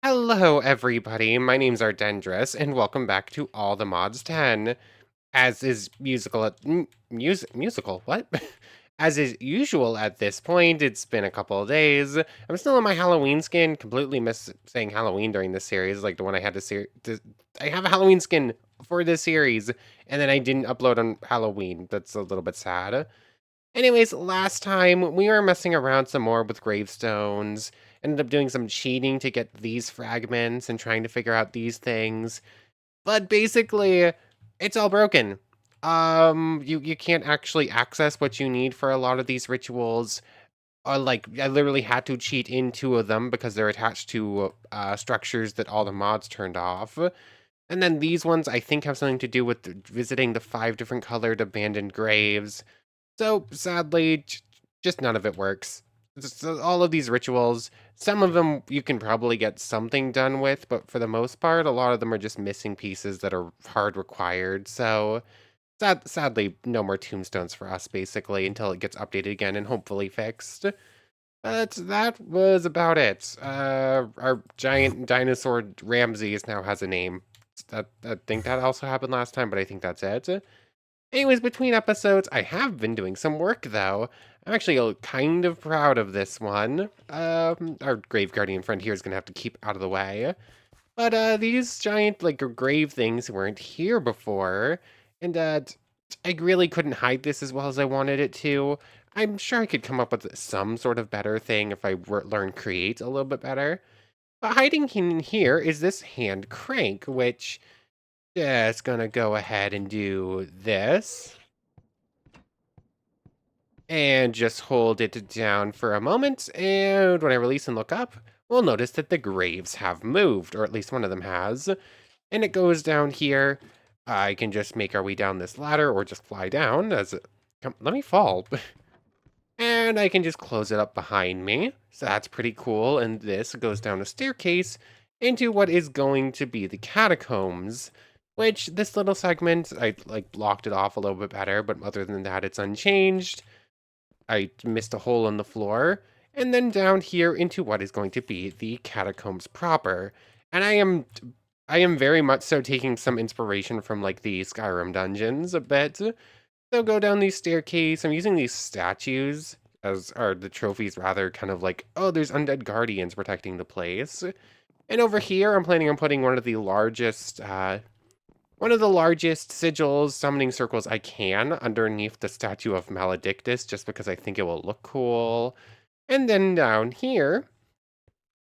Hello, everybody. My name's Ardendris, and welcome back to All the Mods 10. As is musical, what? As is usual at this point, it's been a couple of days. I'm still in my Halloween skin, completely miss saying Halloween during this series, like the one I had I have a Halloween skin for this series, and then I didn't upload on Halloween. That's a little bit sad. Anyways, last time we were messing around some more with gravestones, ended up doing some cheating to get these fragments and trying to figure out these things. But basically, it's all broken. You can't actually access what you need for a lot of these rituals. Like I literally had to cheat in two of them because they're attached to structures that all the mods turned off. And then these ones I think have something to do with visiting the 5 different colored abandoned graves. So sadly, just none of it works. All of these rituals, some of them you can probably get something done with, but for the most part, a lot of them are just missing pieces that are hard required. So sadly, no more tombstones for us, basically, until it gets updated again and hopefully fixed. But that was about it. Our giant dinosaur Ramses now has a name. I think that also happened last time, but I think that's it. Anyways, between episodes, I have been doing some work, though. I'm actually kind of proud of this one. Our grave guardian friend here is going to have to keep out of the way. But these giant, like, grave things weren't here before. And I really couldn't hide this as well as I wanted it to. I'm sure I could come up with some sort of better thing if I learn Create a little bit better. But hiding in here is this hand crank, which just gonna go ahead and do this. And just hold it down for a moment, and when I release and look up, we'll notice that the graves have moved, or at least one of them has. And it goes down here. I can just make our way down this ladder, or just fly down as it... let me fall. And I can just close it up behind me. So that's pretty cool. And this goes down a staircase into what is going to be the catacombs. Which, this little segment, I like blocked it off a little bit better, but other than that, it's unchanged. I missed a hole in the floor, and then down here into what is going to be the catacombs proper. And I am very much so taking some inspiration from like the Skyrim dungeons a bit. So go down these staircase. I'm using these statues as are the trophies rather, kind of like, oh, there's undead guardians protecting the place. And over here, I'm planning on putting one of the largest sigils, summoning circles I can underneath the statue of Maledictus, just because I think it will look cool. And then down here,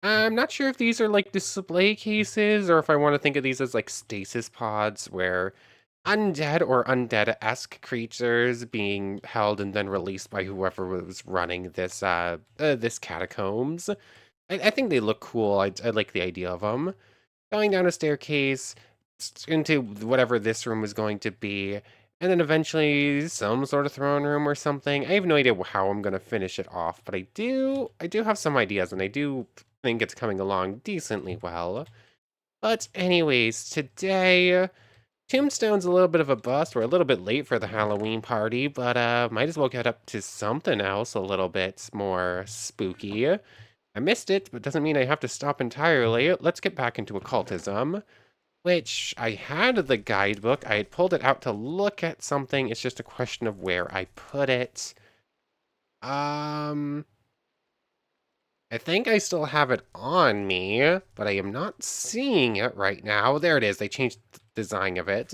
I'm not sure if these are like display cases or if I want to think of these as like stasis pods where undead or undead-esque creatures being held and then released by whoever was running this catacombs. I think they look cool. I like the idea of them. Going down a staircase, into whatever this room is going to be, and then eventually some sort of throne room or something. I have no idea how I'm going to finish it off, but I do have some ideas, and I do think it's coming along decently well. But anyways, today Tombstone's a little bit of a bust. We're a little bit late for the Halloween party, but might as well get up to something else a little bit more spooky. I missed it, but doesn't mean I have to stop entirely. Let's get back into occultism. Which I had the guidebook. I had pulled it out to look at something. It's just a question of where I put it. Um, I think I still have it on me, but I am not seeing it right now. There it is. They changed the design of it.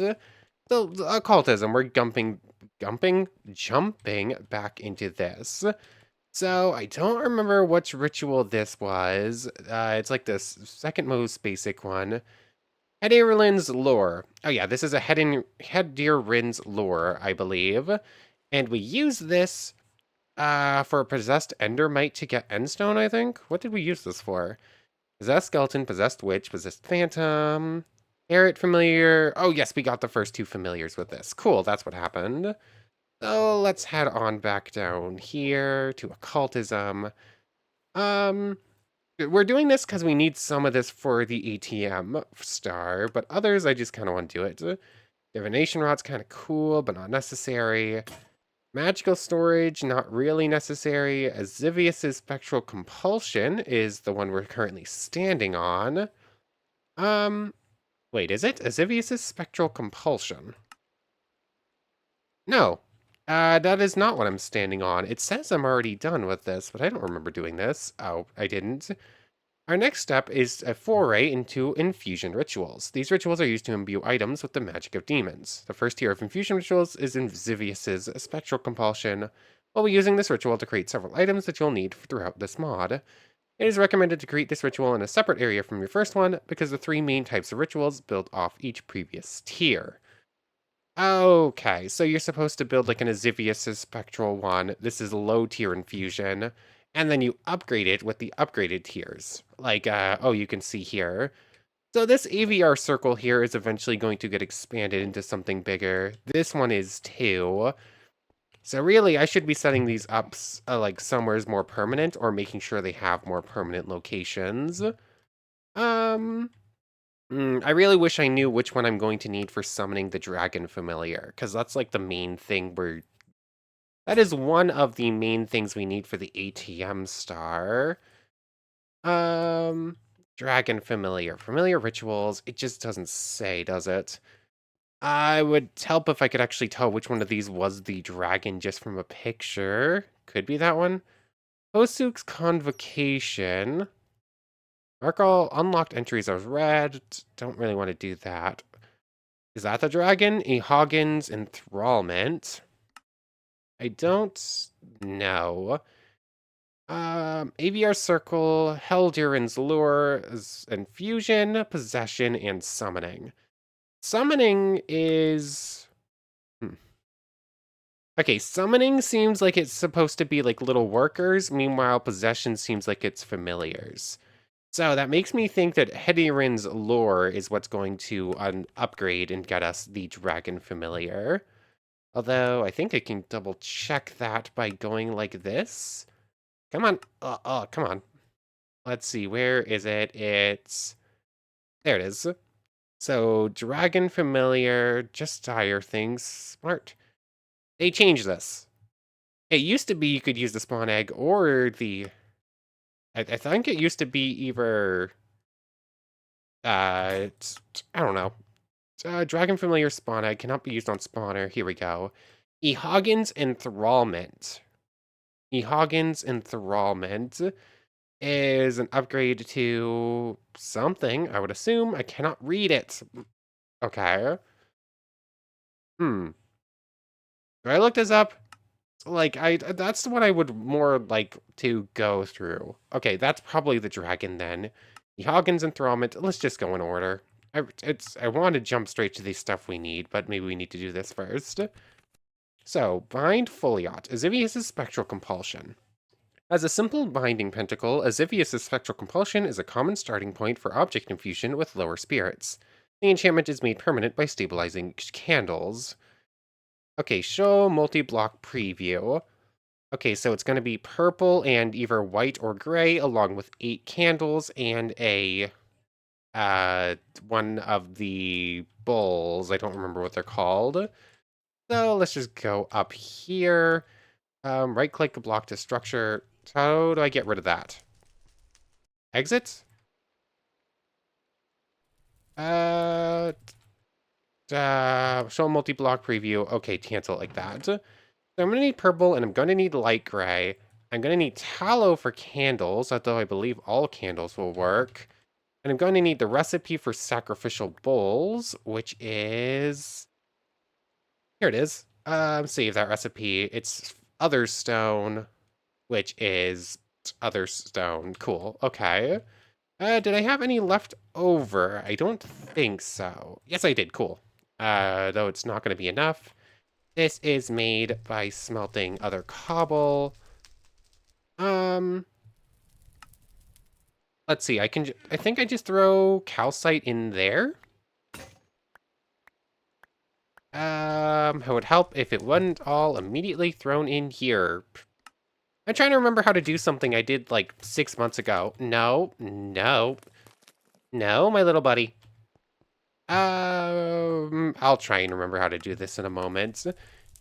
So occultism, we're jumping back into this. So I don't remember which ritual this was. It's like the second most basic one. Hedirlin's lore. Oh yeah, this is a Hedirlin's lore, I believe. And we use this for a possessed endermite to get endstone, I think. What did we use this for? Possessed skeleton, possessed witch, possessed phantom, Garrett familiar. Oh yes, we got the first 2 familiars with this. Cool, that's what happened. So let's head on back down here to occultism. Um, we're doing this because we need some of this for the ATM star, but others I just kind of want to do it. Divination rod's kind of cool, but not necessary. Magical storage, not really necessary. Azivius's spectral compulsion is the one we're currently standing on. Um, Wait, is it? Azivius's spectral compulsion. No. That is not what I'm standing on. It says I'm already done with this, but I don't remember doing this. Oh, I didn't. Our next step is a foray into infusion rituals. These rituals are used to imbue items with the magic of demons. The first tier of infusion rituals is Zivius's spectral compulsion. We'll be using this ritual to create several items that you'll need throughout this mod. It is recommended to create this ritual in a separate area from your first one because the three main types of rituals build off each previous tier. Okay, so you're supposed to build like an Azivius's spectral one. This is low tier infusion. And then you upgrade it with the upgraded tiers. Like, oh, you can see here. So this AVR circle here is eventually going to get expanded into something bigger. This one is too. So really, I should be setting these up like somewhere's more permanent or making sure they have more permanent locations. I really wish I knew which one I'm going to need for summoning the Dragon Familiar, because that's like the main thing that is one of the main things we need for the ATM star. Um, Dragon Familiar. Familiar rituals, it just doesn't say, does it? I would help if I could actually tell which one of these was the dragon just from a picture. Could be that one. Hosuk's Convocation. Mark all unlocked entries as red. Don't really want to do that. Is that the dragon? Hagen's Enthrallment. I don't know. AVR Circle, Heldurin's Lure, Infusion, Possession, and Summoning. Summoning is... Okay, Summoning seems like it's supposed to be like little workers, meanwhile Possession seems like it's familiars. So that makes me think that Hedirin's Lure is what's going to upgrade and get us the Dragon Familiar. Although, I think I can double check that by going like this. Come on. Come on. Let's see, where is it? There it is. So, Dragon Familiar, just higher things. Smart. They changed this. It used to be you could use the spawn egg or the... I think it used to be either... I don't know. Dragon Familiar spawn egg cannot be used on spawner. Here we go. Hagen's Enthrallment. Hagen's Enthrallment is an upgrade to something, I would assume. I cannot read it. Okay. Do I look this up? Like, that's what I would more like to go through. Okay, that's probably the dragon then. Hagen's Enthrallment. Let's just go in order. I want to jump straight to the stuff we need, but maybe we need to do this first. So, bind Foliot. Azivius' spectral compulsion. As a simple binding pentacle, Azivius' spectral compulsion is a common starting point for object infusion with lower spirits. The enchantment is made permanent by stabilizing candles. Okay, show multi-block preview. Okay, so it's going to be purple and either white or gray, along with 8 candles and a one of the bowls. I don't remember what they're called. So let's just go up here. Right-click block to structure. How do I get rid of that? Exit? Show multi-block preview. Okay, cancel like that. So I'm going to need purple and I'm going to need light gray. I'm going to need tallow for candles, although I believe all candles will work. And I'm going to need the recipe for sacrificial bowls, which is... Here it is. Save that recipe. It's other stone, which is other stone. Cool. Okay. Did I have any left over? I don't think so. Yes, I did. Cool. Though it's not going to be enough. This is made by smelting other cobble. Let's see. I think I just throw calcite in there. It would help if it wasn't all immediately thrown in here. I'm trying to remember how to do something I did like 6 months ago. No, no, no, my little buddy. I'll try and remember how to do this in a moment.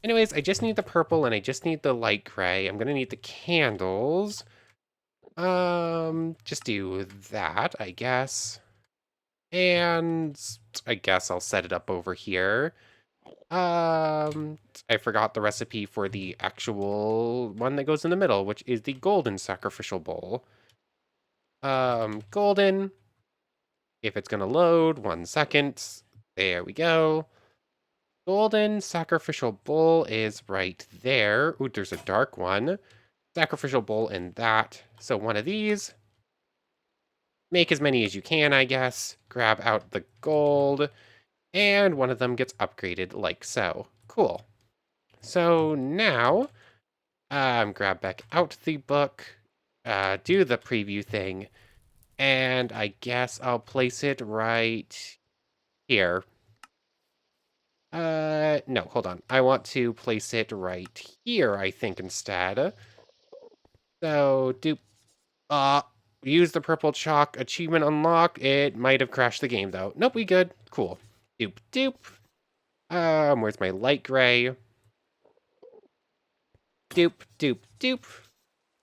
Anyways, I just need the purple and I just need the light gray. I'm gonna need the candles. Just do that, I guess. And I guess I'll set it up over here. I forgot the recipe for the actual one that goes in the middle, which is the golden sacrificial bowl. Golden. If it's gonna load, 1 second. There we go. Golden sacrificial bowl is right there. Ooh, there's a dark one. Sacrificial bowl in that. So one of these. Make as many as you can, I guess. Grab out the gold. And one of them gets upgraded like so. Cool. So now, grab back out the book, do the preview thing, and I guess I'll place it right here. No, hold on. I want to place it right here, I think, instead. So, use the purple chalk, achievement unlocked. It might have crashed the game, though. Nope, we good. Cool. Doop, doop. Where's my light gray? Doop, doop, doop.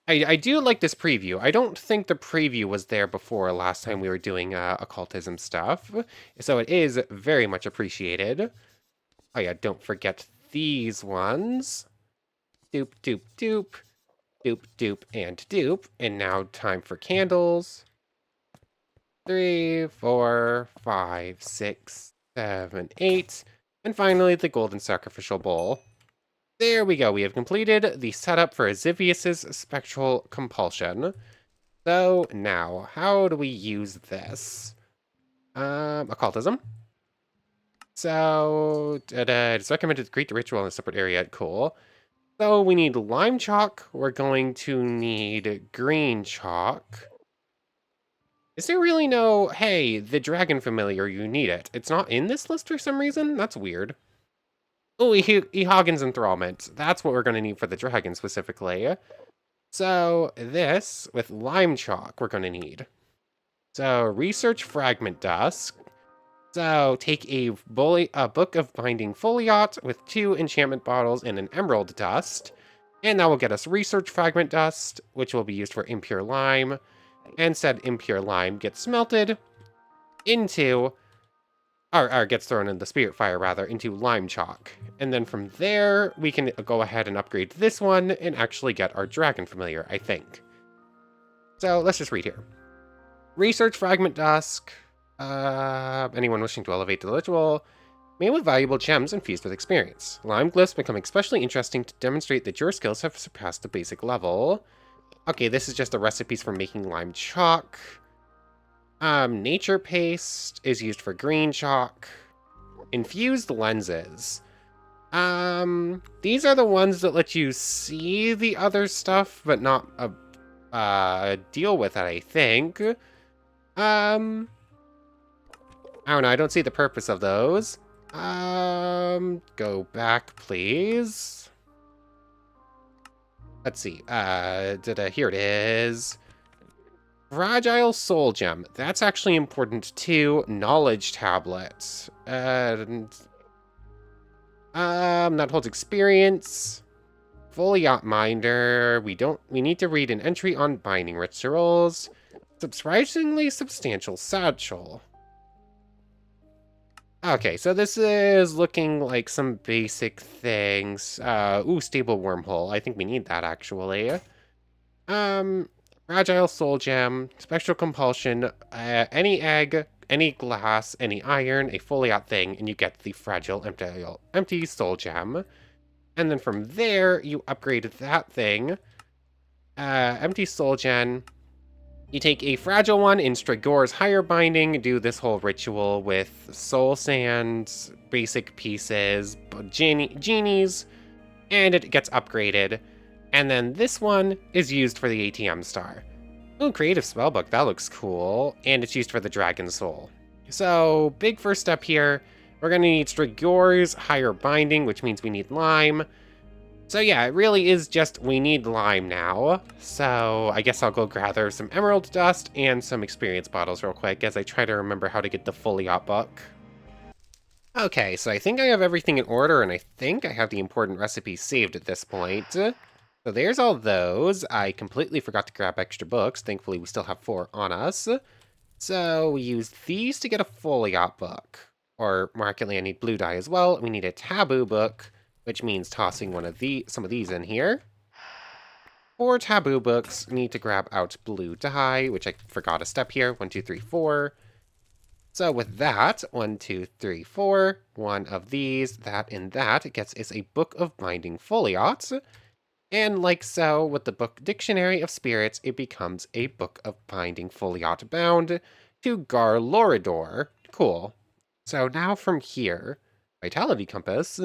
I do like this preview. I don't think the preview was there before last time we were doing occultism stuff. So it is very much appreciated. Oh yeah, don't forget these ones. Doop, doop, doop. Doop, doop, and doop. And now time for candles. 3, 4, 5, 6, 7, 8. And finally, the golden sacrificial bowl. There we go. We have completed the setup for Azivius's spectral compulsion. So now, how do we use this? Occultism. So, it's recommended to create the ritual in a separate area. Cool. So we need lime chalk. We're going to need green chalk. Is there really no, hey, the dragon familiar, you need it? It's not in this list for some reason? That's weird. Oh, Ehoggen's enthrallment. That's what we're going to need for the dragon specifically. So this, with lime chalk, we're going to need. So research fragment dust. So take a book of binding foliot with 2 enchantment bottles and an emerald dust. And that will get us research fragment dust, which will be used for impure lime. And said impure lime gets smelted into, or gets thrown in the spirit fire rather, into lime chalk. And then from there, we can go ahead and upgrade this one and actually get our dragon familiar, I think. So let's just read here. Research fragment dusk. Anyone wishing to elevate the ritual, made with valuable gems infused with experience. Lime glyphs become especially interesting to demonstrate that your skills have surpassed the basic level. Okay, this is just the recipes for making lime chalk. Nature paste is used for green chalk. Infused lenses. These are the ones that let you see the other stuff, but not deal with it, I think. I don't know, I don't see the purpose of those. Go back, please. Let's see, here it is. Fragile soul gem. That's actually important too. Knowledge tablet. And that holds experience. Foliot minder. We need to read an entry on binding rituals. Surprisingly substantial satchel. Okay, so this is looking like some basic things. Ooh, stable wormhole. I think we need that actually. Fragile soul gem, spectral compulsion, any egg, any glass, any iron, a foliot thing, and you get the fragile empty soul gem. And then from there, you upgrade that thing. Empty soul gem. You take a fragile one in Strigor's higher binding, do this whole ritual with soul sand, basic pieces, genies, and it gets upgraded. And then this one is used for the ATM star. Ooh, creative spellbook, that looks cool. And it's used for the dragon soul. So, big first step here. We're gonna need Strigor's higher binding, which means we need lime. So yeah, it really is just, we need lime now. So I guess I'll go gather some emerald dust and some experience bottles real quick as I try to remember how to get the foliot book. Okay, so I think I have everything in order, and I think I have the important recipes saved at this point. So there's all those. I completely forgot to grab extra books. Thankfully, we still have 4 on us. So we use these to get a foliot book. Or more accurately, I need blue dye as well. We need a taboo book, which means tossing some of these in here. 4 taboo books, need to grab out blue dye, which I forgot a step here. 1, 2, 3, 4. So with that, 1, 2, 3, 4, one of these, that, and that gets us a Book of Binding Foliots. And like so, with the book Dictionary of Spirits, it becomes a Book of Binding Foliot bound to Gar Loridor. Cool. So now from here, Vitality Compass.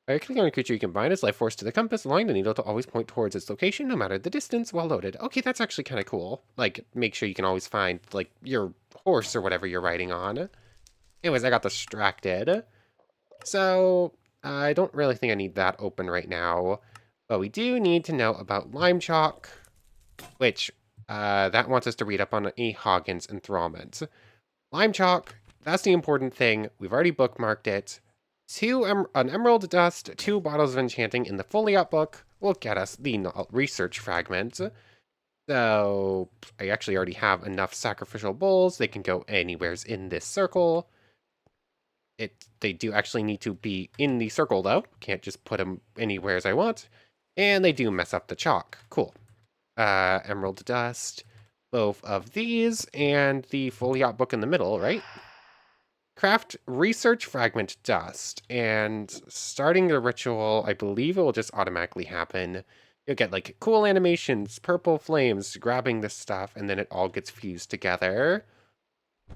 By clicking on a creature, you can bind its life force to the compass, allowing the needle to always point towards its location, no matter the distance, while loaded. Okay, that's actually kind of cool. Like, make sure you can always find, like, your horse or whatever you're riding on. Anyways, I got distracted. So, I don't really think I need that open right now. But we do need to know about Lime Chalk, which, that wants us to read up on E. Hagen's enthrallment. Lime Chalk, that's the important thing. We've already bookmarked it. An Emerald Dust, 2 bottles of enchanting in the Foliot book will get us the research fragment. So I actually already have enough sacrificial bowls. They can go anywheres in this circle. They do actually need to be in the circle though. Can't just put them anywhere as I want. And they do mess up the chalk. Cool. Emerald Dust, both of these, and the Foliot book in the middle, right? Craft research fragment dust, and starting the ritual, I believe it will just automatically happen. You'll get like cool animations, purple flames, grabbing this stuff, and then it all gets fused together.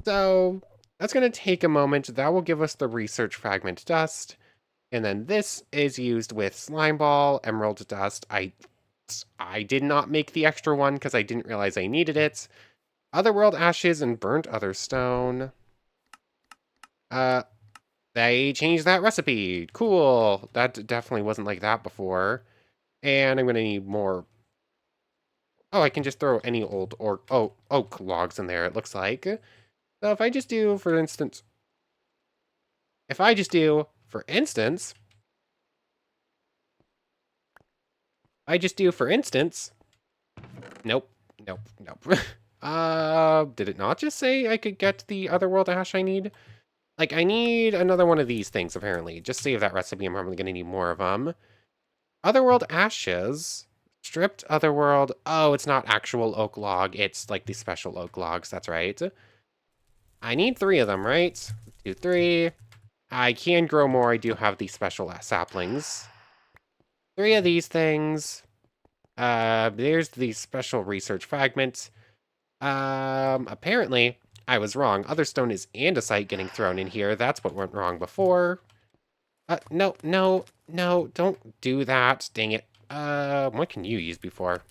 So that's going to take a moment. That will give us the research fragment dust. And then this is used with slime ball, emerald dust. I did not make the extra one because I didn't realize I needed it. Otherworld ashes and burnt other stone. Uh, They changed that recipe. Cool. That definitely wasn't like that before. And I'm going to need more. Oh, I can just throw any old or oak logs in there, it looks like. So if I just do, for instance, if I just do, for instance, I just do, for instance, nope, nope, nope. Did it not just say I could get the otherworld ash I need? Like, I need another one of these things, apparently. Just save that recipe. I'm probably going to need more of them. Otherworld ashes. Stripped otherworld. Oh, it's not actual oak log. It's like the special oak logs. That's right. I need 3 of them, right? 2, 3. I can grow more. I do have the special saplings. 3 of these things. There's the special research fragment. Apparently, I was wrong. Other stone is andesite getting thrown in here. That's what went wrong before. No, no, no, don't do that. Dang it. What can you use before?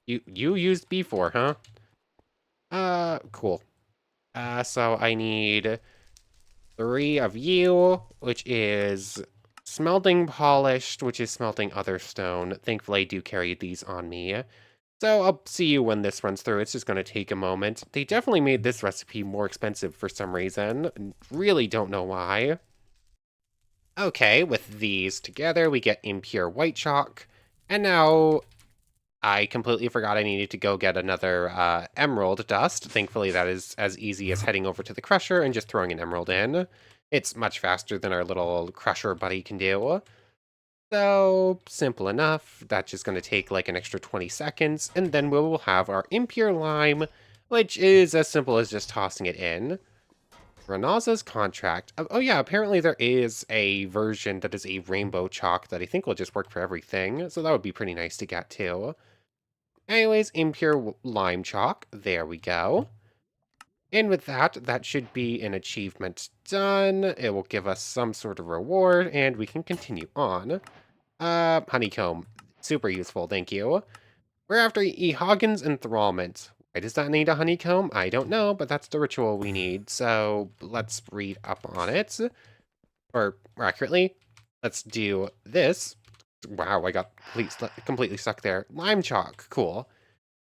You used before, huh? Cool. So I need 3 of you, which is smelting polished, which is smelting other stone. Thankfully, I do carry these on me. So I'll see you when this runs through. It's just going to take a moment. They definitely made this recipe more expensive for some reason. Really don't know why. Okay, with these together, we get impure white chalk. And now I completely forgot I needed to go get another emerald dust. Thankfully, that is as easy as heading over to the crusher and just throwing an emerald in. It's much faster than our little crusher buddy can do. So, simple enough. That's just going to take like an extra 20 seconds, and then we will have our impure lime, which is as simple as just tossing it in. Renaza's contract. Oh yeah, apparently there is a version that is a rainbow chalk that I think will just work for everything, so that would be pretty nice to get too. Anyways, impure lime chalk. There we go. And with that, that should be an achievement done. It will give us some sort of reward, and we can continue on. Honeycomb. Super useful, thank you. We're after E. Hagen's enthrallment. Why does that need a honeycomb? I don't know, but that's the ritual we need, so let's read up on it. Or, more accurately, let's do this. Wow, I got completely stuck there. Lime chalk, cool.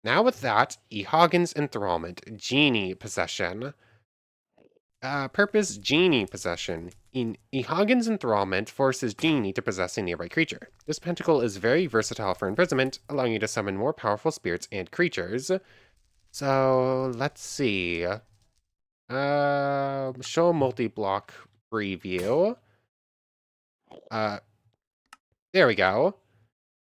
Now with that, E. Hagen's enthrallment, genie possession. Purpose Genie Possession. In Hagen's enthrallment forces Genie to possess a nearby creature. This pentacle is very versatile for imprisonment, allowing you to summon more powerful spirits and creatures. So, let's see. Show multi-block preview. There we go.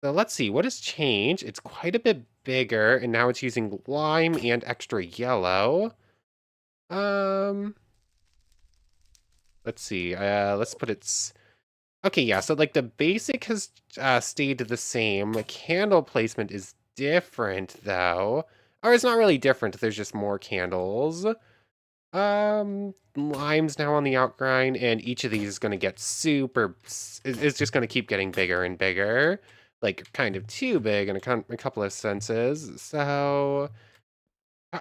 So let's see, what has changed? It's quite a bit bigger, and now it's using lime and extra yellow. Um, let's see, let's put it... Okay, yeah, so like the basic has stayed the same. The candle placement is different, though. Or it's not really different, there's just more candles. Lime's now on the outgrind, and each of these is going to get it's just going to keep getting bigger and bigger. Like, kind of too big in a couple of senses. So,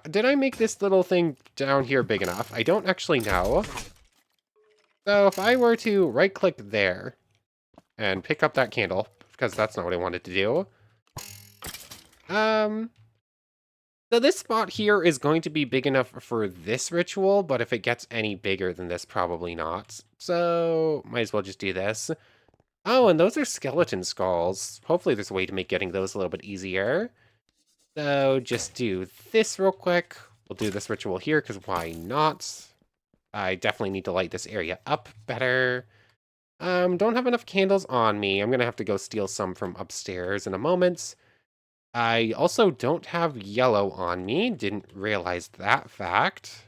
did I make this little thing down here big enough? I don't actually know. So, if I were to right-click there and pick up that candle, because that's not what I wanted to do. So this spot here is going to be big enough for this ritual, but if it gets any bigger than this, probably not. So, might as well just do this. Oh, and those are skeleton skulls. Hopefully there's a way to make getting those a little bit easier. So, just do this real quick. We'll do this ritual here, because why not? I definitely need to light this area up better. Don't have enough candles on me. I'm gonna have to go steal some from upstairs in a moment. I also don't have yellow on me. Didn't realize that fact.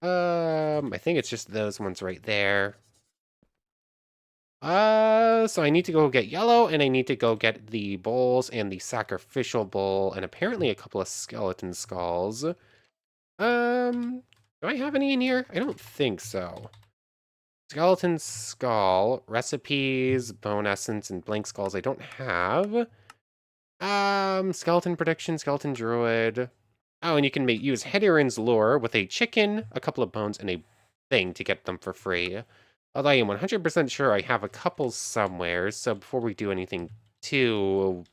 I think it's just those ones right there. So I need to go get yellow, and I need to go get the bowls and the sacrificial bowl, and apparently a couple of skeleton skulls. Do I have any in here? I don't think so. Skeleton skull, recipes, bone essence, and blank skulls I don't have. Skeleton prediction, skeleton druid. Oh, and you can use Hederin's lure with a chicken, a couple of bones, and a thing to get them for free. Although I am 100% sure I have a couple somewhere, so before we do anything too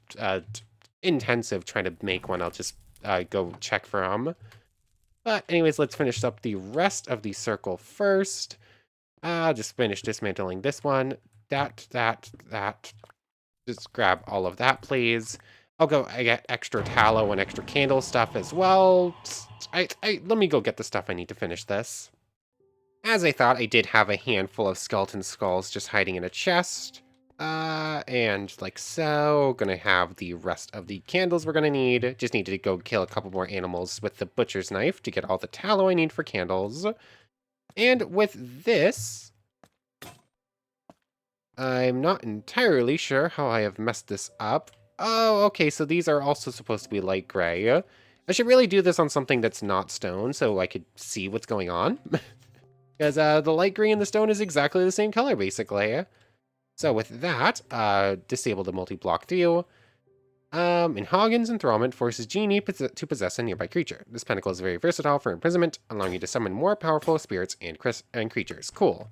intensive trying to make one, I'll just go check for them. But anyways, let's finish up the rest of the circle first. I'll just finish dismantling this one. That. Just grab all of that, please. I get extra tallow and extra candle stuff as well. Let me go get the stuff I need to finish this. As I thought, I did have a handful of skeleton skulls just hiding in a chest. And like so, gonna have the rest of the candles we're gonna need. Just need to go kill a couple more animals with the butcher's knife to get all the tallow I need for candles. And with this, I'm not entirely sure how I have messed this up. Oh, okay, so these are also supposed to be light gray. I should really do this on something that's not stone so I could see what's going on. Because the light green and the stone is exactly the same color, basically. So with that, disable the multi-block view. In Hagen's enthrallment forces Genie to possess a nearby creature. This pentacle is very versatile for imprisonment, allowing you to summon more powerful spirits and creatures. Cool.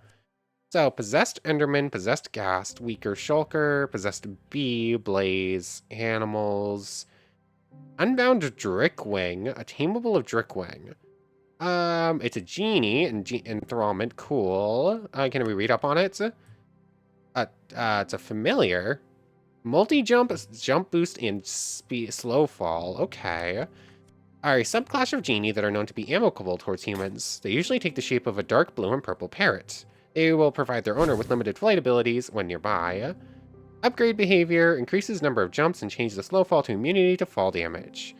So, Possessed Enderman, Possessed Ghast, Weaker Shulker, Possessed Bee, Blaze, Animals, Unbound Drickwing, a Tameable of Drickwing. It's a genie and enthrallment, cool. Can we read up on it? It's a familiar. Multi-jump, jump boost, and slow fall, okay. Are a subclass of genie that are known to be amicable towards humans. They usually take the shape of a dark blue and purple parrot. They will provide their owner with limited flight abilities when nearby. Upgrade behavior, increases number of jumps, and change the slow fall to immunity to fall damage.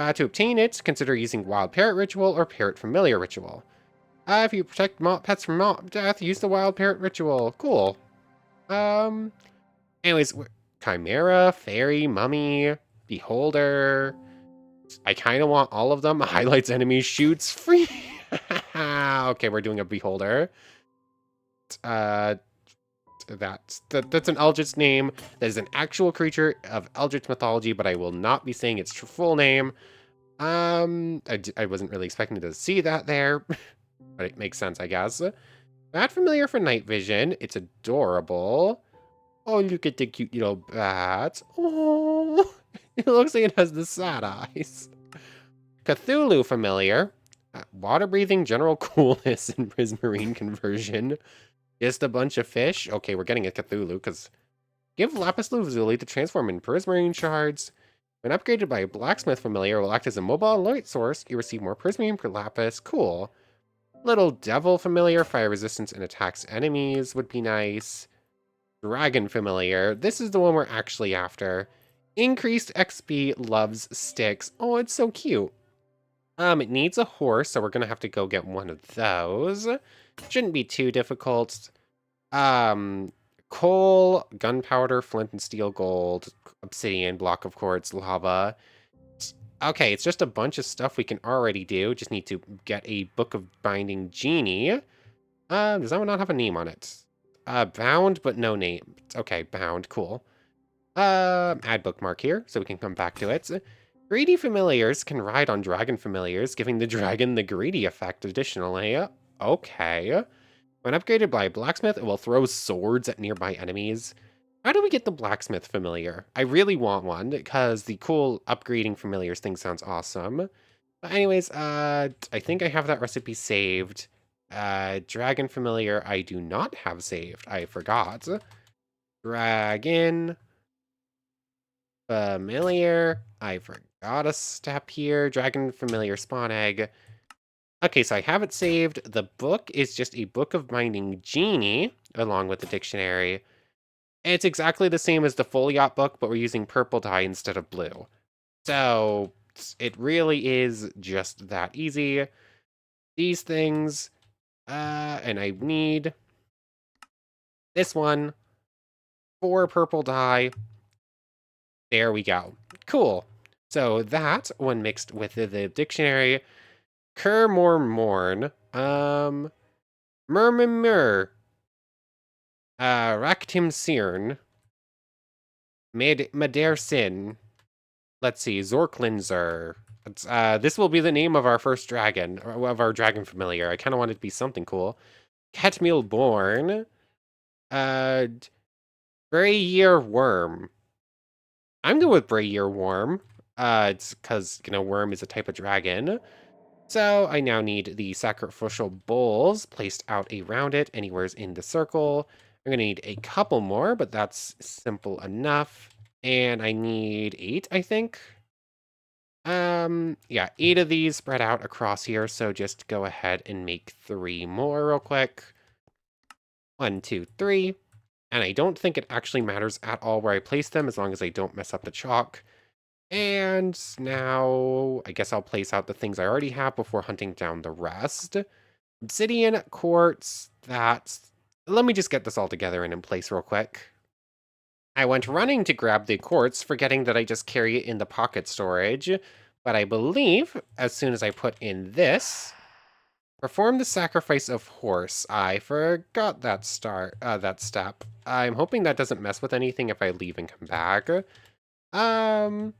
To obtain it, consider using Wild Parrot Ritual or Parrot Familiar Ritual. If you protect pets from death, use the Wild Parrot Ritual. Cool. Anyways, Chimera, Fairy, Mummy, Beholder. I kind of want all of them. Highlights enemies, shoots, free. Okay, we're doing a Beholder. That's an Eldritch name. That is an actual creature of Eldritch mythology, but I will not be saying its full name. I wasn't really expecting to see that there, but it makes sense, I guess. Bat familiar for night vision. It's adorable. Oh, look at the cute little bat. Oh, it looks like it has the sad eyes. Cthulhu familiar. water-breathing general coolness and prismarine conversion. Just a bunch of fish. Okay, we're getting a Cthulhu, because give lapis lazuli to transform in prismarine shards. When upgraded by a blacksmith familiar, will act as a mobile light source. You receive more prismarine per lapis. Cool. Little devil familiar, fire resistance and attacks enemies would be nice. Dragon familiar. This is the one we're actually after. Increased XP, loves sticks. Oh, it's so cute. It needs a horse, so we're gonna have to go get one of those. Shouldn't be too difficult. Coal, gunpowder, flint and steel, gold, obsidian, block of quartz, lava. Okay, it's just a bunch of stuff we can already do. Just need to get a Book of Binding Genie. Does that one not have a name on it? Bound, but no name. Okay, bound, cool. Add bookmark here, so we can come back to it. Greedy familiars can ride on dragon familiars, giving the dragon the greedy effect additionally. Okay. When upgraded by a blacksmith, it will throw swords at nearby enemies. How do we get the blacksmith familiar? I really want one, because the cool upgrading familiars thing sounds awesome. But anyways, I think I have that recipe saved. Dragon familiar I do not have saved. I forgot. Dragon familiar. I forgot a step here. Dragon familiar spawn egg. Okay, so I have it saved. The book is just a Book of Binding Genie, along with the dictionary. It's exactly the same as the Foliot book, but we're using purple dye instead of blue. So it really is just that easy. These things, and I need this one, 4 purple dye. There we go. Cool. So that, when mixed with the dictionary, Cur more morn, Murmur, Ractim Cern, Madersin. Let's see, Zorklinzer. This will be the name of our first dragon, or of our dragon familiar. I kind of want it to be something cool. Ketmeal Born. Brayyear Worm. I'm good with Brayyear Worm. It's because, worm is a type of dragon. So I now need the sacrificial bowls placed out around it, anywheres in the circle. I'm gonna need a couple more, but that's simple enough. And I need 8, I think. Yeah, 8 of these spread out across here. So just go ahead and make 3 more real quick. 1, 2, 3. And I don't think it actually matters at all where I place them, as long as I don't mess up the chalk. And now I guess I'll place out the things I already have before hunting down the rest. Obsidian, quartz, that's... Let me just get this all together and in place real quick. I went running to grab the quartz, forgetting that I just carry it in the pocket storage. But I believe, as soon as I put in this, perform the sacrifice of horse. I forgot that step. I'm hoping that doesn't mess with anything if I leave and come back. I'm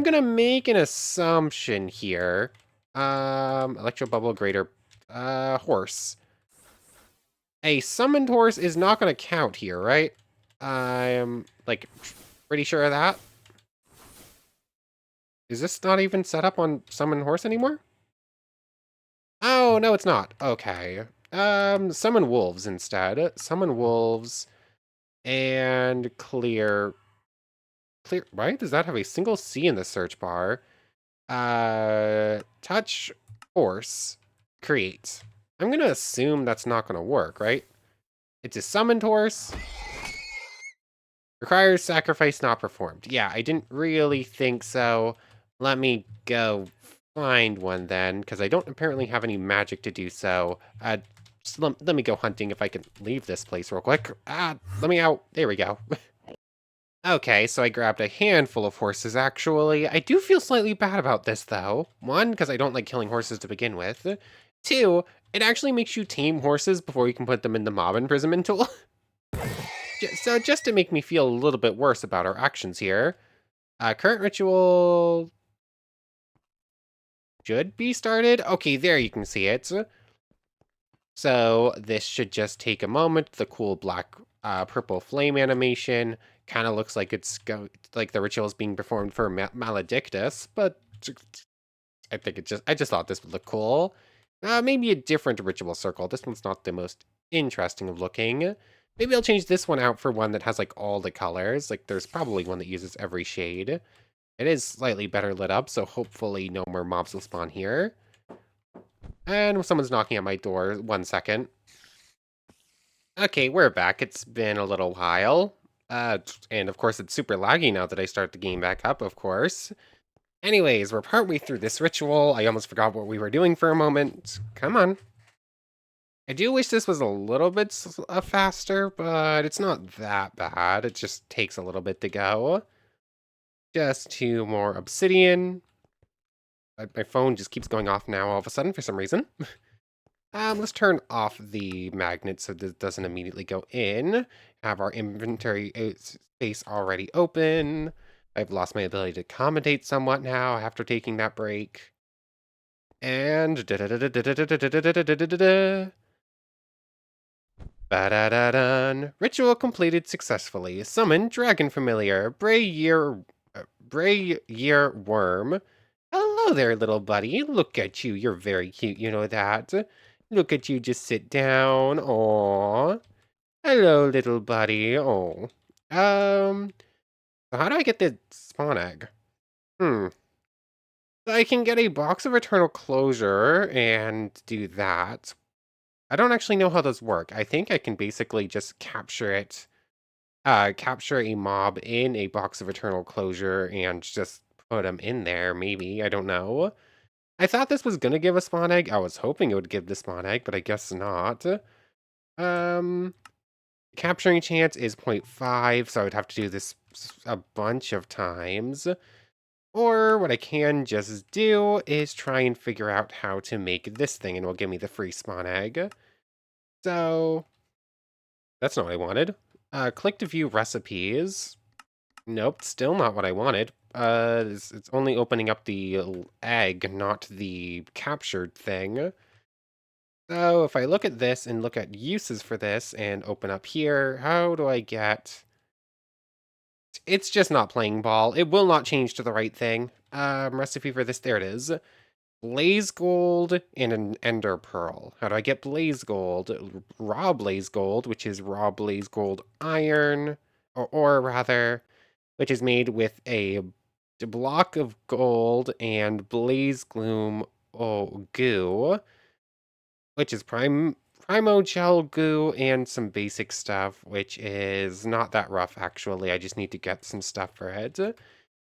gonna make an assumption here. Electro bubble greater, horse. A summoned horse is not gonna count here, right? I'm, pretty sure of that. Is this not even set up on summoned horse anymore? Oh, no, it's not. Okay. Summon wolves instead. Summon wolves and clear. Why does that have a single C in the search bar? Touch horse, create. I'm gonna assume that's not gonna work, right? It's a summoned horse. Requires sacrifice not performed. Yeah, I didn't really think so. Let me go find one then, because I don't apparently have any magic to do so. Just let me go hunting if I can leave this place real quick. Let me out. There we go. Okay, so I grabbed a handful of horses, actually. I do feel slightly bad about this, though. 1, because I don't like killing horses to begin with. 2, it actually makes you tame horses before you can put them in the mob imprisonment tool. So just to make me feel a little bit worse about our actions here. Current ritual should be started. Okay, there you can see it. So this should just take a moment. The cool black purple flame animation kind of looks like it's like the ritual is being performed for Maledictus, but I just thought this would look cool. Maybe a different ritual circle. This one's not the most interesting looking. Maybe I'll change this one out for one that has like all the colors. Like there's probably one that uses every shade. It is slightly better lit up, so hopefully no more mobs will spawn here. And someone's knocking at my door. 1 second. Okay, we're back. It's been a little while. And of course it's super laggy now that I start the game back up, of course. Anyways, we're partway through this ritual. I almost forgot what we were doing for a moment. Come on. I do wish this was a little bit faster, but it's not that bad. It just takes a little bit to go. Just 2 more obsidian. My phone just keeps going off now all of a sudden for some reason. Let's turn off the magnet so that it doesn't immediately go in. Have our inventory space already open. I've lost my ability to accommodate somewhat now after taking that break. And ba-da-da-dun. Ritual completed successfully. Summon Dragon Familiar, Bray Year Worm. Hello there, little buddy. Look at you. You're very cute, you know that. Look at you just sit down. Aww. Hello, little buddy. Oh. So how do I get the spawn egg? Hmm. So I can get a box of eternal closure and do that. I don't actually know how those work. I think I can basically just capture it, capture a mob in a box of eternal closure and just put them in there, maybe. I don't know. I thought this was gonna give a spawn egg. I was hoping it would give the spawn egg, but I guess not. Um, Capturing chance is 0.5, so I would have to do this a bunch of times. Or what I can just do is try and figure out how to make this thing, and it will give me the free spawn egg. So, that's not what I wanted. Click to view recipes. Nope, still not what I wanted. It's only opening up the egg, not the captured thing. So if I look at this and look at uses for this and open up here, how do I get... It's just not playing ball. It will not change to the right thing. Recipe for this, there it is. Blaze gold and an ender pearl. How do I get blaze gold? Raw blaze gold, which is raw blaze gold iron, or rather, which is made with a block of gold and blaze gloom goo, which is primo gel goo and some basic stuff, which is not that rough actually. I just need to get some stuff for it.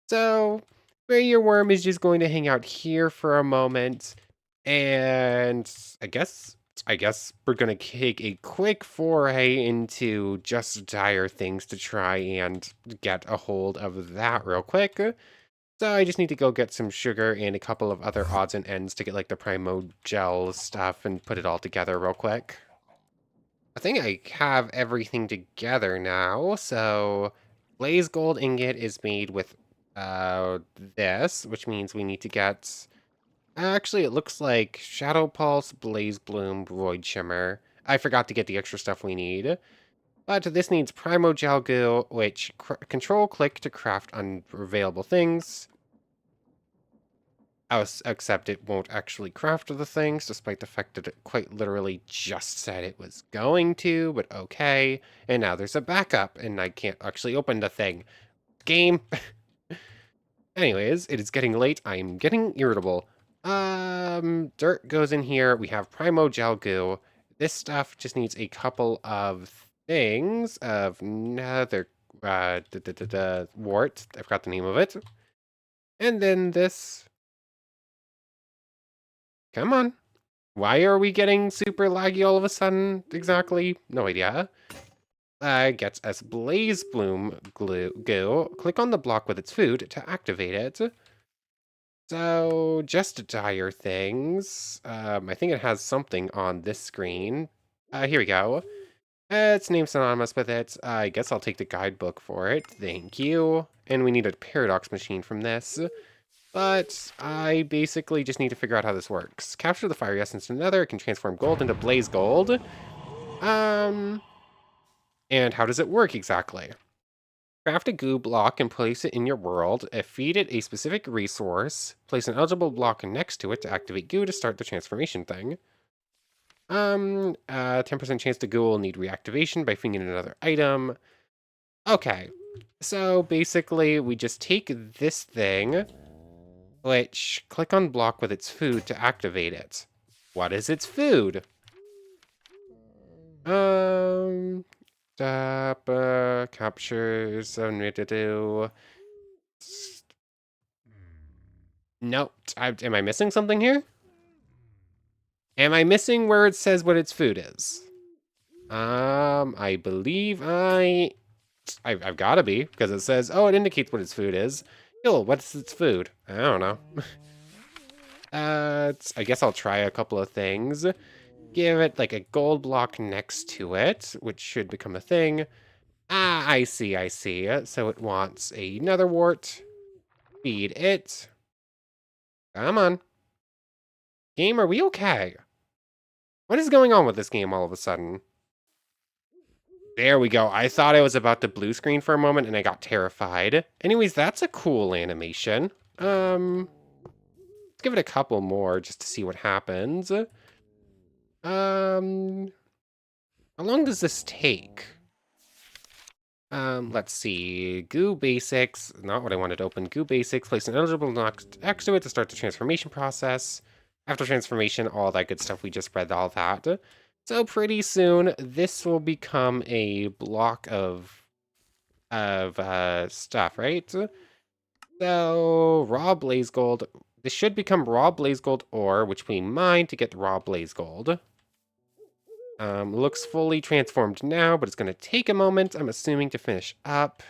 So, where your worm is just going to hang out here for a moment, and I guess we're gonna take a quick foray into just dire things to try and get a hold of that real quick. So I just need to go get some sugar and a couple of other odds and ends to get like the Primo gel stuff and put it all together real quick. I think I have everything together now. So Blaze Gold ingot is made with this, which means we need to get... Actually, it looks like Shadow Pulse, Blaze Bloom, Void Shimmer. I forgot to get the extra stuff we need. But this needs Primo Gel Goo, which control-click to craft unavailable things. Except it won't actually craft the things, despite the fact that it quite literally just said it was going to, but okay. And now there's a backup, and I can't actually open the thing. Game! Anyways, it is getting late. I'm getting irritable. Dirt goes in here. We have Primo Gel Goo. This stuff just needs a couple of things of another wart. I forgot the name of it. And then this. Come on. Why are we getting super laggy all of a sudden? Exactly. No idea. Gets us Blaze Bloom goo. Click on the block with its food to activate it. So, just dire things. I think it has something on this screen. Here we go. Its name's synonymous with it. I guess I'll take the guidebook for it. Thank you. And we need a paradox machine from this. But I basically just need to figure out how this works. Capture the fire essence in Nether. It can transform gold into blaze gold. And how does it work exactly? Craft a goo block and place it in your world. Feed it a specific resource. Place an eligible block next to it to activate goo to start the transformation thing. 10% chance the goo will need reactivation by feeding another item. Okay, so basically we just take this thing, which click on block with its food to activate it. What is its food? Stop, captures, do. Nope. Am I missing something here? Am I missing where it says what its food is? I believe I've got to be, because it says, oh, it indicates what its food is. Yo, what's its food? I don't know. I guess I'll try a couple of things. Give it like a gold block next to it, which should become a thing. Ah, I see. So it wants another wart. Feed it. Come on. Game, are we okay? What is going on with this game all of a sudden? There we go. I thought I was about to blue screen for a moment and I got terrified. Anyways, that's a cool animation. Let's give it a couple more just to see what happens. How long does this take? Let's see. Goo Basics, not what I wanted to open. Goo Basics, place an eligible next to it to start the transformation process. After transformation, all that good stuff, we just read all that. So pretty soon, this will become a block of stuff, right? So, raw blaze gold. This should become raw blaze gold ore, which we mine to get raw blaze gold. Looks fully transformed now, but it's going to take a moment, I'm assuming, to finish up.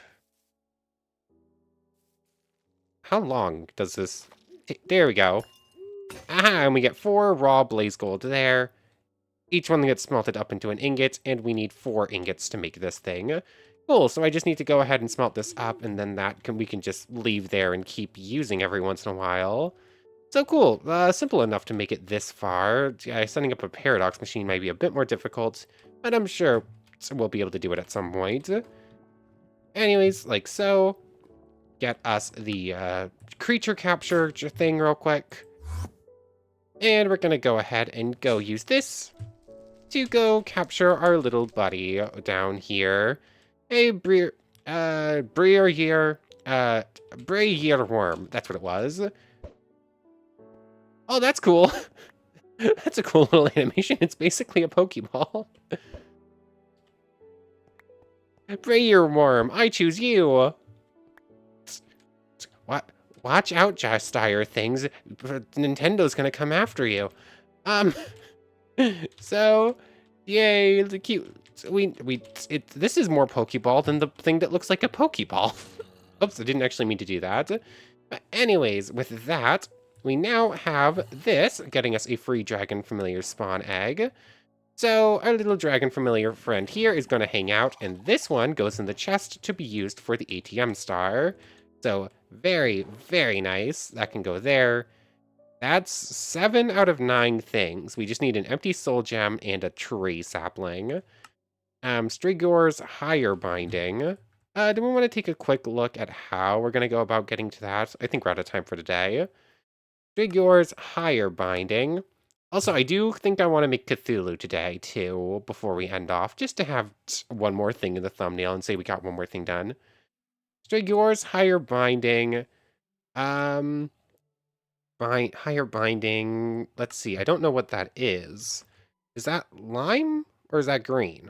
How long does this... There we go. Aha, and we get 4 raw blaze gold there. Each one gets smelted up into an ingot, and we need 4 ingots to make this thing. Cool, so I just need to go ahead and smelt this up, and then we can just leave there and keep using every once in a while. So cool, simple enough to make it this far. Yeah, setting up a paradox machine might be a bit more difficult, but I'm sure we'll be able to do it at some point. Anyways, like so. Get us the creature capture thing real quick. And we're gonna go ahead and go use this to go capture our little buddy down here. A Breyer worm. That's what it was. Oh, that's cool. That's a cool little animation. It's basically a Pokeball. Breyer worm, I choose you. What? Watch out, Justire things. Nintendo's gonna come after you. So, yay, the cute. This is more Pokeball than the thing that looks like a Pokeball. Oops, I didn't actually mean to do that. But anyways, with that, we now have this, getting us a free Dragon Familiar spawn egg. So our little Dragon Familiar friend here is going to hang out, and this one goes in the chest to be used for the ATM star. So very, very nice. That can go there. That's 7 out of 9 things. We just need an empty soul gem and a tree sapling. Strigor's higher binding. Do we want to take a quick look at how we're going to go about getting to that? I think we're out of time for today. Strigor's higher binding. Also, I do think I want to make Cthulhu today, too, before we end off, just to have one more thing in the thumbnail and say we got one more thing done. Strigor's higher binding. Higher binding. Let's see. I don't know what that is. Is that lime or is that green?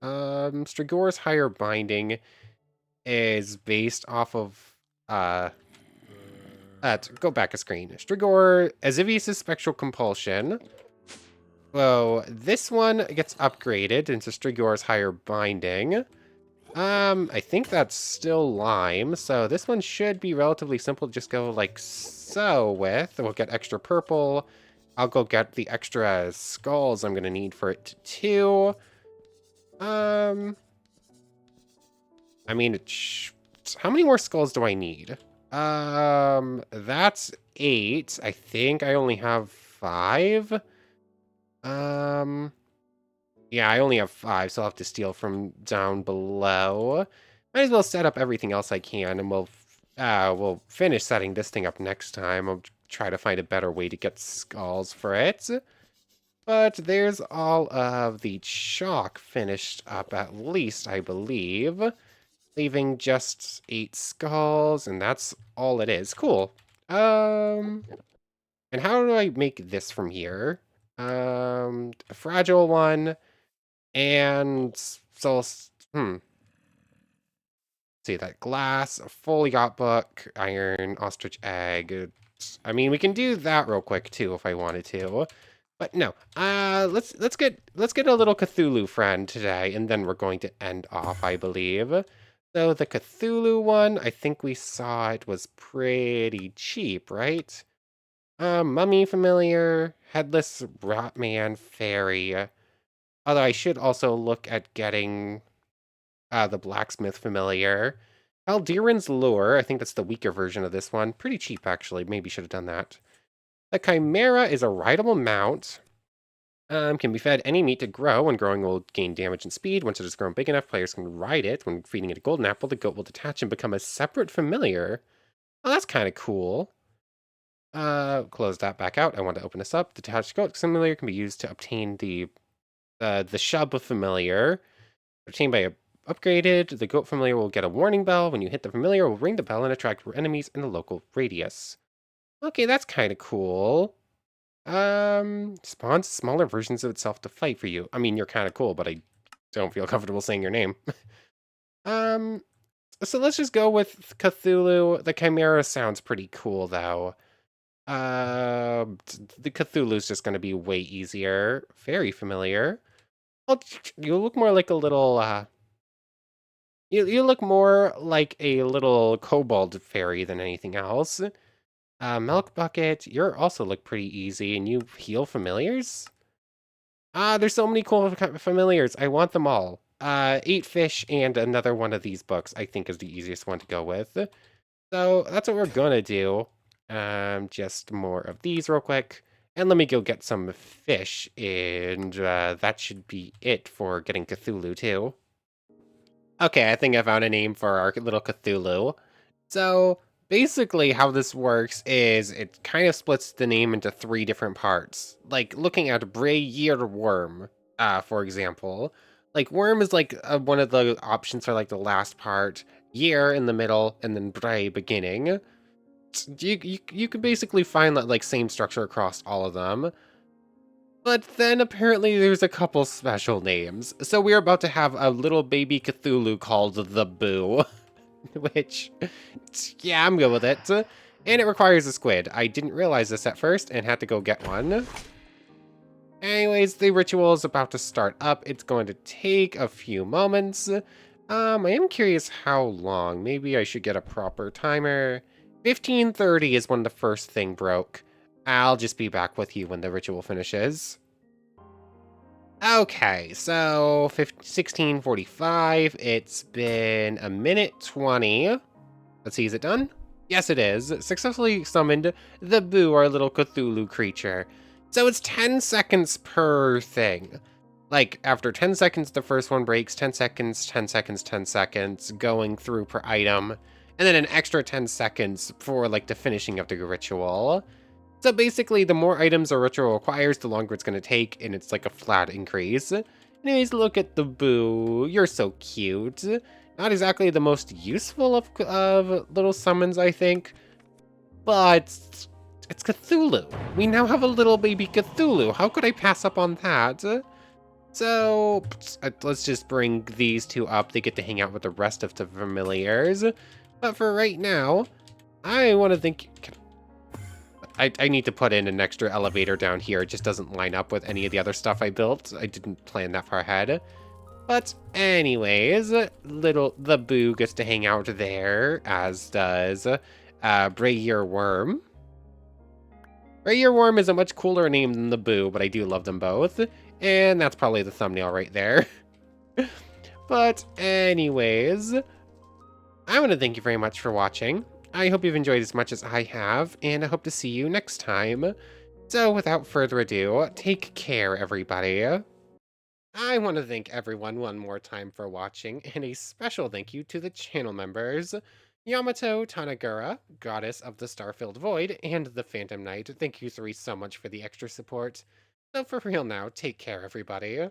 Strigor's higher binding is based off of go back a screen. Strigor Azivius' spectral compulsion. So this one gets upgraded into Strigor's higher binding. I think that's still lime, so this one should be relatively simple to just go like so with. We'll get extra purple. I'll go get the extra skulls I'm gonna need for it too. I mean, how many more skulls do I need? That's 8. I think I only have 5. Yeah, I only have 5, so I'll have to steal from down below. might as well set up everything else I can, and we'll finish setting this thing up next time. I'll try to find a better way to get skulls for it. But there's all of the chalk finished up, at least, I believe. Leaving just 8 skulls, and that's all it is. Cool. And how do I make this from here? A fragile one, and so, see that glass, a foley got book, iron, ostrich egg. I mean, we can do that real quick too if I wanted to. But no, let's get a little Cthulhu friend today, and then we're going to end off, I believe. So the Cthulhu one, I think we saw it was pretty cheap, right? Mummy familiar, headless Ratman fairy. Although I should also look at getting the blacksmith familiar. Aldiran's lure, I think that's the weaker version of this one. Pretty cheap, actually. Maybe should have done that. The chimera is a rideable mount. Can be fed any meat to grow. When growing, will gain damage and speed. Once it has grown big enough, players can ride it. When feeding it a golden apple, the goat will detach and become a separate familiar. Oh, that's kind of cool. Close that back out. I want to open this up. Detached goat familiar can be used to obtain the shub of familiar. Obtained by a upgraded, the goat familiar will get a warning bell. When you hit the familiar, it will ring the bell and attract enemies in the local radius. Okay, that's kind of cool. Spawns smaller versions of itself to fight for you. I mean, you're kind of cool, but I don't feel comfortable saying your name. um, so let's just go with Cthulhu. The Chimera sounds pretty cool, though. The Cthulhu's just going to be way easier. Very familiar. Well, you look more like a little, you look more like a little kobold fairy than anything else. Milk bucket, you also look pretty easy, and you heal familiars? There's so many cool familiars. I want them all. 8 fish and another one of these books, I think is the easiest one to go with. So that's what we're gonna do. Just more of these real quick. And let me go get some fish, and that should be it for getting Cthulhu too. Okay, I think I found a name for our little Cthulhu. So basically how this works is it kind of splits the name into 3 different parts. Like looking at Bray Year Worm, for example. Like Worm is like one of the options for like the last part, Year in the middle, and then Bray beginning. You could basically find that like same structure across all of them. But then apparently there's a couple special names. So we're about to have a little baby Cthulhu called the Boo. Which, yeah, I'm good with it. And it requires a squid. I didn't realize this at first and had to go get one. Anyways, the ritual is about to start up. It's going to take a few moments. I am curious how long. Maybe I should get a proper timer. 15:30 is when the first thing broke. I'll just be back with you when the ritual finishes. Okay, so 16:45. It's been a minute 20. Let's see, is it done? Yes, it is. Successfully summoned the Boo, our little Cthulhu creature. So it's 10 seconds per thing. Like, after 10 seconds, the first one breaks, 10 seconds, 10 seconds, 10 seconds, going through per item, and then an extra 10 seconds for, like, the finishing of the ritual. So basically, the more items a ritual requires, the longer it's going to take, and it's like a flat increase. Anyways, look at the Boo. You're so cute. Not exactly the most useful of little summons, I think, but it's Cthulhu. We now have a little baby Cthulhu. How could I pass up on that? So let's just bring these 2 up. They get to hang out with the rest of the familiars. But for right now, I want to think... I need to put in an extra elevator down here. It just doesn't line up with any of the other stuff I built. I didn't plan that far ahead. But anyways, the Boo gets to hang out there, as does Brayer Worm. Brayer Worm is a much cooler name than the Boo, but I do love them both. And that's probably the thumbnail right there. But anyways, I want to thank you very much for watching. I hope you've enjoyed as much as I have, and I hope to see you next time. So without further ado, take care, everybody. I want to thank everyone one more time for watching, and a special thank you to the channel members Yamato Tanagura, Goddess of the Star-Filled Void, and the Phantom Knight. Thank you three so much for the extra support. So for real now, take care, everybody.